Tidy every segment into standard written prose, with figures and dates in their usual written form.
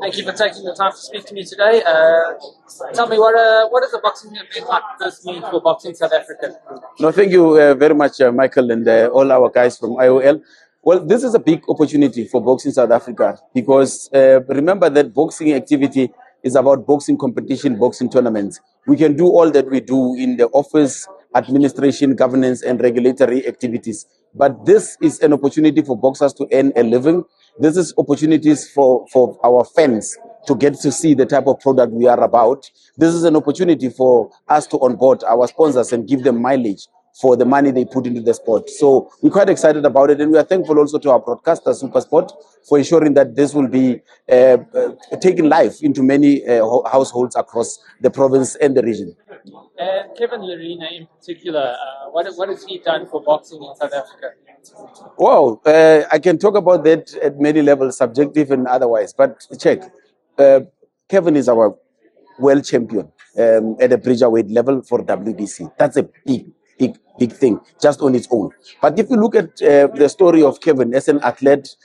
Thank you for taking the time to speak to me today. Tell me, what does a boxing event like this mean for boxing South Africa? No, thank you very much, Michael, and all our guys from IOL. Well, this is a big opportunity for boxing South Africa because remember that boxing activity is about boxing competition, boxing tournaments. We can do all that we do in the office, administration, governance, and regulatory activities. But this is an opportunity for boxers to earn a living. This is opportunities for our fans to get to see the type of product we are about. This is an opportunity for us to onboard our sponsors and give them mileage for the money they put into the sport. So we're quite excited about it, and we are thankful also to our broadcaster, Supersport, for ensuring that this will be taking life into many households across the province and the region. And Kevin Lerena in particular, what has he done for boxing in South Africa? Wow, I can talk about that at many levels, subjective and otherwise, but check. Kevin is our world champion at a bridgerweight level for WBC. That's a big thing just on its own. But if you look at the story of Kevin as an athlete,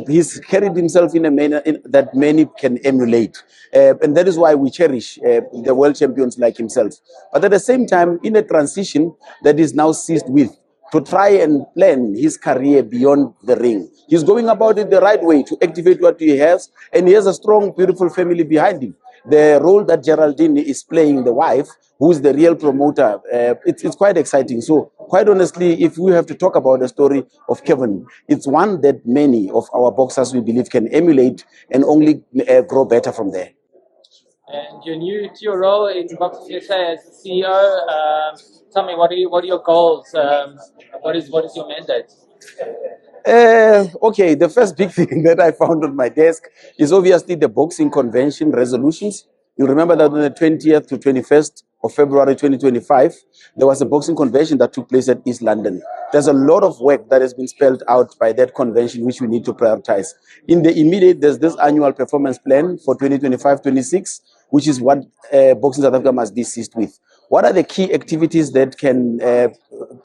he's carried himself in a manner that many can emulate. And that is why we cherish the world champions like himself. But at the same time, in a transition that is now seized with, to try and plan his career beyond the ring. He's going about it the right way to activate what he has, and he has a strong, beautiful family behind him. The role that Geraldine is playing, the wife, who's the real promoter, it's quite exciting. So, quite honestly, if we have to talk about the story of Kevin, it's one that many of our boxers, we believe, can emulate and only grow better from there. And you're new to your role in Boxing SA as the CEO. Tell me, what are your goals? What is your mandate? Okay, the first big thing that I found on my desk is obviously the boxing convention resolutions. You remember that on the 20th to 21st of February 2025, there was a boxing convention that took place at East London. There's a lot of work that has been spelled out by that convention, which we need to prioritize. In the immediate, there's this annual performance plan for 2025-26, which is what Boxing South Africa must be seized with. What are the key activities that can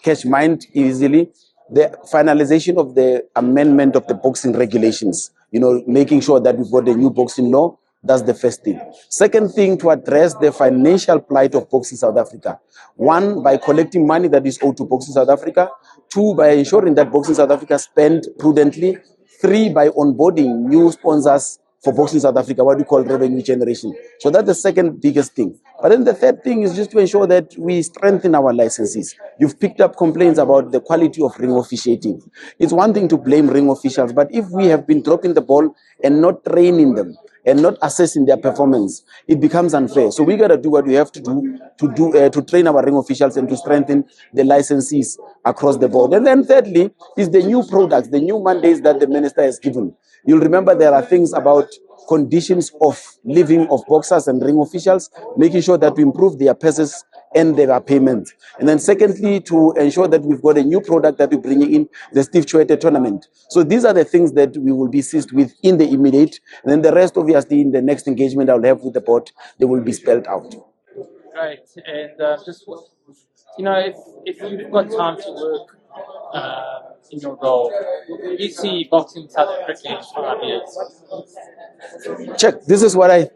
catch mind easily? The finalization of the amendment of the boxing regulations, making sure that we've got a new boxing law. That's the first thing. Second thing, to address the financial plight of Boxing South Africa. One, by collecting money that is owed to Boxing South Africa. Two, by ensuring that Boxing South Africa spend prudently. Three, by onboarding new sponsors for Boxing South Africa, what we call revenue generation. So that's the second biggest thing. But then the third thing is just to ensure that we strengthen our licenses. You've picked up complaints about the quality of ring officiating. It's one thing to blame ring officials, but if we have been dropping the ball and not training them and not assessing their performance, it becomes unfair. So we got to do what we have to do to train our ring officials and to strengthen the licensees across the board. And then thirdly is the new products, the new mandates that the minister has given. You'll remember there are things about conditions of living of boxers and ring officials, making sure that we improve their passes and their payment. And then secondly, to ensure that we've got a new product that we're bringing in, the Steve Chouette tournament. So these are the things that we will be seized with in the immediate. And then the rest, obviously, in the next engagement I'll have with the board, they will be spelled out. Right. And just, if you've got time to work in your role, you see boxing South Africa in 5 years? Check. This is what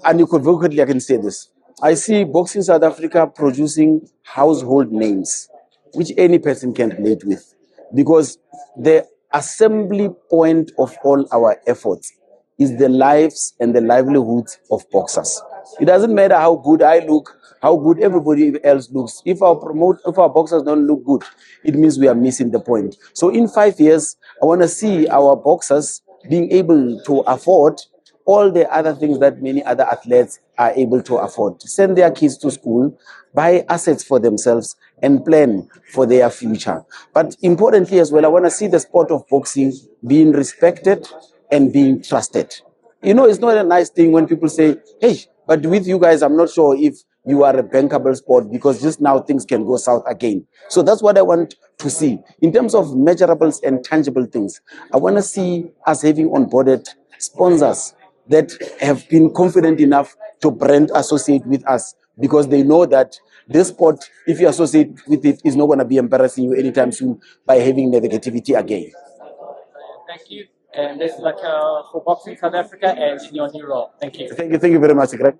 unequivocally I can say this. I see Boxing South Africa producing household names, which any person can relate with, because the assembly point of all our efforts is the lives and the livelihoods of boxers. It doesn't matter how good I look, how good everybody else looks. If our boxers don't look good, it means we are missing the point. So in 5 years, I want to see our boxers being able to afford all the other things that many other athletes are able to afford. To send their kids to school, buy assets for themselves, and plan for their future. But importantly as well, I want to see the sport of boxing being respected and being trusted. It's not a nice thing when people say, hey, but with you guys, I'm not sure if you are a bankable sport, because just now things can go south again. So that's what I want to see. In terms of measurables and tangible things, I want to see us having onboarded sponsors that have been confident enough to brand associate with us, because they know that this sport, if you associate with it, is not going to be embarrassing you anytime soon by having negativity again. Thank you. And this is like for Boxing South Africa and in your new role. Thank you. Thank you very much, Greg.